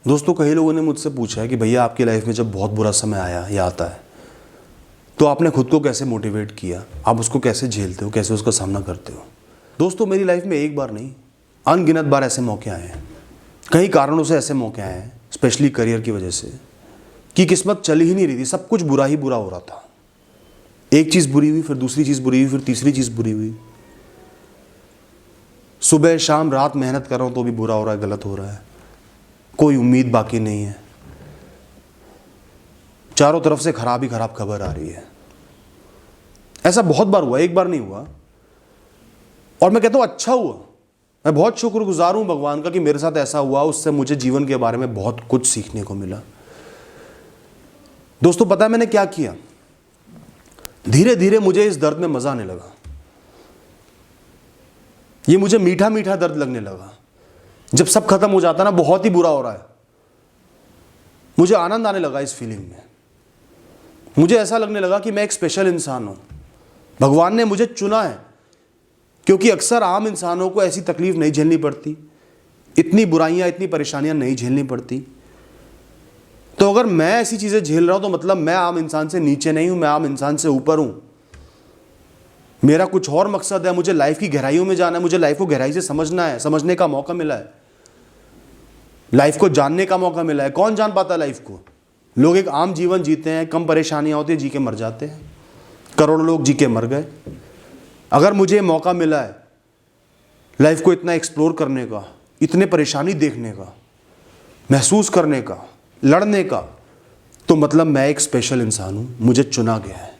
दोस्तों, कई लोगों ने मुझसे पूछा है कि भैया आपकी लाइफ में जब बहुत बुरा समय आया या आता है तो आपने खुद को कैसे मोटिवेट किया, आप उसको कैसे झेलते हो, कैसे उसका सामना करते हो। दोस्तों, मेरी लाइफ में एक बार नहीं अनगिनत बार ऐसे मौके आए हैं, कई कारणों से ऐसे मौके आए हैं, स्पेशली करियर की वजह से, कि किस्मत चल ही नहीं रही थी, सब कुछ बुरा ही बुरा हो रहा था। एक चीज़ बुरी हुई, फिर दूसरी चीज़ बुरी हुई, फिर तीसरी चीज़ बुरी हुई। सुबह शाम रात मेहनत कर रहा हूँ तो भी बुरा हो रहा है, गलत हो रहा है, कोई उम्मीद बाकी नहीं है, चारों तरफ से खराब ही खराब खबर आ रही है। ऐसा बहुत बार हुआ, एक बार नहीं हुआ। और मैं कहता हूँ अच्छा हुआ, मैं बहुत शुक्रगुजार हूँ भगवान का कि मेरे साथ ऐसा हुआ, उससे मुझे जीवन के बारे में बहुत कुछ सीखने को मिला। दोस्तों, पता है मैंने क्या किया? धीरे धीरे मुझे इस दर्द में मजा आने लगा, ये मुझे मीठा मीठा दर्द लगने लगा। जब सब खत्म हो जाता ना, बहुत ही बुरा हो रहा है, मुझे आनंद आने लगा इस फीलिंग में। मुझे ऐसा लगने लगा कि मैं एक स्पेशल इंसान हूं, भगवान ने मुझे चुना है, क्योंकि अक्सर आम इंसानों को ऐसी तकलीफ नहीं झेलनी पड़ती, इतनी बुराइयां इतनी परेशानियां नहीं झेलनी पड़ती। तो अगर मैं ऐसी चीजें झेल रहा हूं तो मतलब मैं आम इंसान से नीचे नहीं हूं, मैं आम इंसान से ऊपर हूं। मेरा कुछ और मकसद है, मुझे लाइफ की गहराइयों में जाना है, मुझे लाइफ को गहराई से समझना है, समझने का मौका मिला है, लाइफ को जानने का मौका मिला है। कौन जान पाता है लाइफ को? लोग एक आम जीवन जीते हैं, कम परेशानियां होती है, जी के मर जाते हैं। करोड़ों लोग जी के मर गए। अगर मुझे मौका मिला है लाइफ को इतना एक्सप्लोर करने का, इतने परेशानी देखने का, महसूस करने का, लड़ने का, तो मतलब मैं एक स्पेशल इंसान हूं, मुझे चुना गया है।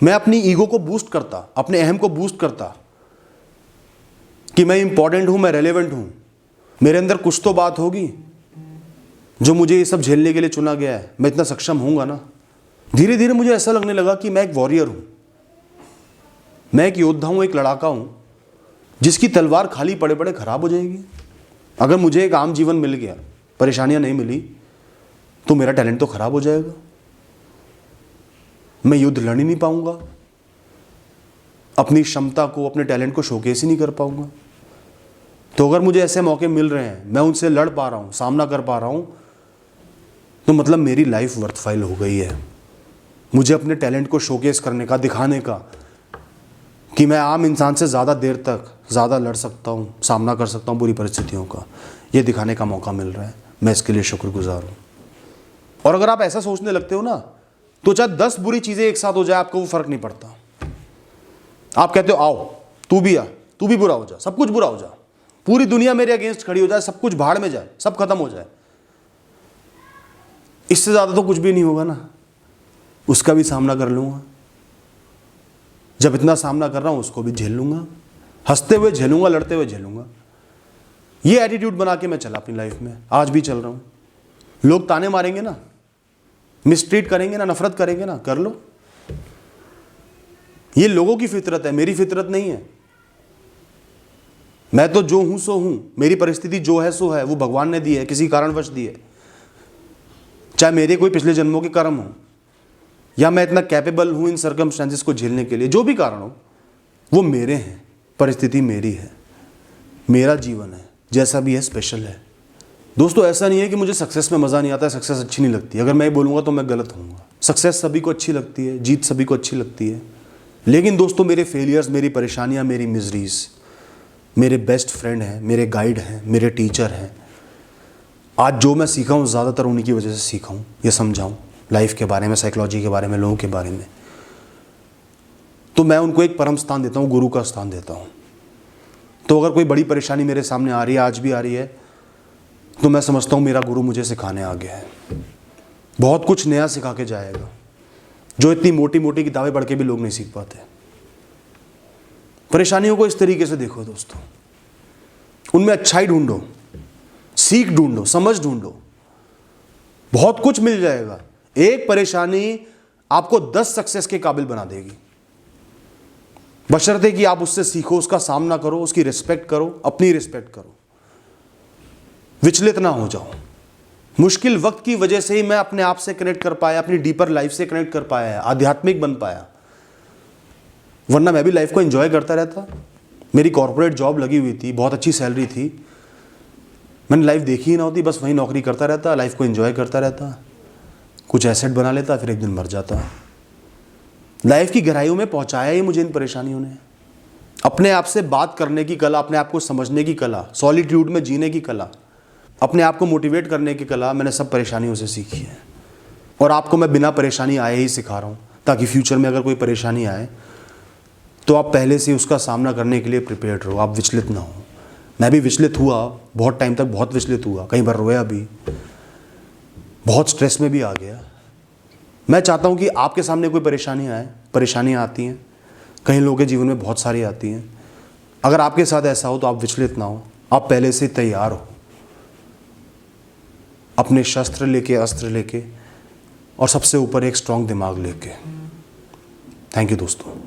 मैं अपनी ईगो को बूस्ट करता, अपने अहम को बूस्ट करता कि मैं इंपॉर्टेंट हूं, मैं रेलेवेंट हूं, मेरे अंदर कुछ तो बात होगी जो मुझे ये सब झेलने के लिए चुना गया है, मैं इतना सक्षम होऊंगा ना। धीरे धीरे मुझे ऐसा लगने लगा कि मैं एक वॉरियर हूं, मैं एक योद्धा हूं, एक लड़ाका हूं, जिसकी तलवार खाली पड़े पड़े खराब हो जाएगी। अगर मुझे एक आम जीवन मिल गया, परेशानियां नहीं मिली, तो मेरा टैलेंट तो खराब हो जाएगा, मैं युद्ध लड़ ही नहीं पाऊंगा, अपनी क्षमता को, अपने टैलेंट को शोकेस ही नहीं कर पाऊंगा। तो अगर मुझे ऐसे मौके मिल रहे हैं, मैं उनसे लड़ पा रहा हूं, सामना कर पा रहा हूं, तो मतलब मेरी लाइफ वर्थफाइल हो गई है। मुझे अपने टैलेंट को शोकेस करने का, दिखाने का, कि मैं आम इंसान से ज़्यादा देर तक ज़्यादा लड़ सकता हूँ, सामना कर सकता हूँ बुरी परिस्थितियों का, ये दिखाने का मौका मिल रहा है। मैं इसके लिए शुक्रगुजार हूँ। और अगर आप ऐसा सोचने लगते हो ना, तो चाहे 10 बुरी चीज़ें एक साथ हो जाए, आपको वो फर्क नहीं पड़ता। आप कहते हो आओ तू भी आ, तू भी बुरा हो जा, सब कुछ बुरा हो जा, पूरी दुनिया मेरे अगेंस्ट खड़ी हो जाए, सब कुछ भाड़ में जाए, सब खत्म हो जाए, इससे ज़्यादा तो कुछ भी नहीं होगा ना, उसका भी सामना कर लूँगा। जब इतना सामना कर रहा हूँ, उसको भी झेल लूँगा, हंसते हुए झेलूंगा, लड़ते हुए झेलूंगा। ये एटीट्यूड बना के मैं चला अपनी लाइफ में, आज भी चल रहा हूँ। लोग ताने मारेंगे ना, मिसट्रीट करेंगे ना, नफरत करेंगे ना, कर लो, ये लोगों की फितरत है, मेरी फितरत नहीं है। मैं तो जो हूं सो हूं, मेरी परिस्थिति जो है सो है, वो भगवान ने दी है, किसी कारणवश दी है। चाहे मेरे कोई पिछले जन्मों के कर्म हो, या मैं इतना कैपेबल हूं इन सर्कमस्टेंसेस को झेलने के लिए, जो भी कारण हो, वो मेरे हैं, परिस्थिति मेरी है, मेरा जीवन है, जैसा भी है स्पेशल है। दोस्तों, ऐसा नहीं है कि मुझे सक्सेस में मज़ा नहीं आता है, सक्सेस अच्छी नहीं लगती। अगर मैं बोलूँगा तो मैं गलत होऊंगा। सक्सेस सभी को अच्छी लगती है, जीत सभी को अच्छी लगती है, लेकिन दोस्तों मेरे फेलियर्स, मेरी परेशानियाँ, मेरी मिजरीज मेरे बेस्ट फ्रेंड हैं, मेरे गाइड हैं, मेरे टीचर हैं। आज जो मैं सीखा हूँ ज़्यादातर उन्हीं की वजह से सीखा हूँ, ये समझा हूँ लाइफ के बारे में, साइकोलॉजी के बारे में, लोगों के बारे में। तो मैं उनको एक परम स्थान देता हूँ, गुरु का स्थान देता हूँ। तो अगर कोई बड़ी परेशानी मेरे सामने आ रही है, आज भी आ रही है, तो मैं समझता हूँ मेरा गुरु मुझे सिखाने आ गया है, बहुत कुछ नया सिखा के जाएगा, जो इतनी मोटी मोटी किताबें पढ़ के भी लोग नहीं सीख पाते। परेशानियों को इस तरीके से देखो दोस्तों, उनमें अच्छाई ढूंढो, सीख ढूंढो, समझ ढूंढो, बहुत कुछ मिल जाएगा। एक परेशानी आपको 10 सक्सेस के काबिल बना देगी, बशर्ते कि आप उससे सीखो, उसका सामना करो, उसकी रिस्पेक्ट करो, अपनी रिस्पेक्ट करो, विचलित ना हो जाओ। मुश्किल वक्त की वजह से ही मैं अपने आप से कनेक्ट कर पाया, अपनी डीपर लाइफ से कनेक्ट कर पाया है, आध्यात्मिक बन पाया, वरना मैं भी लाइफ को एंजॉय करता रहता। मेरी कॉर्पोरेट जॉब लगी हुई थी, बहुत अच्छी सैलरी थी, मैंने लाइफ देखी ही ना होती, बस वहीं नौकरी करता रहता, लाइफ को एंजॉय करता रहता, कुछ एसेट बना लेता, फिर एक दिन मर जाता। लाइफ की गहराइयों में पहुंचाया ही मुझे इन परेशानियों ने। अपने आप से बात करने की कला, अपने आप को समझने की कला, सॉलिट्यूड में जीने की कला, अपने आप को मोटिवेट करने की कला, मैंने सब परेशानियों से सीखी है। और आपको मैं बिना परेशानी आए ही सिखा रहा हूँ, ताकि फ्यूचर में अगर कोई परेशानी आए तो आप पहले से उसका सामना करने के लिए प्रिपेयर्ड रहो, आप विचलित ना हो। मैं भी विचलित हुआ, बहुत टाइम तक बहुत विचलित हुआ, कई बार रोया भी, बहुत स्ट्रेस में भी आ गया। मैं चाहता हूँ कि आपके सामने कोई परेशानी आए, परेशानियाँ आती हैं, कई लोगों के जीवन में बहुत सारी आती हैं, अगर आपके साथ ऐसा हो तो आप विचलित ना हो, आप पहले से तैयार हो, अपने शस्त्र लेके, अस्त्र लेके, और सबसे ऊपर एक स्ट्रांग दिमाग लेके। थैंक यू दोस्तों।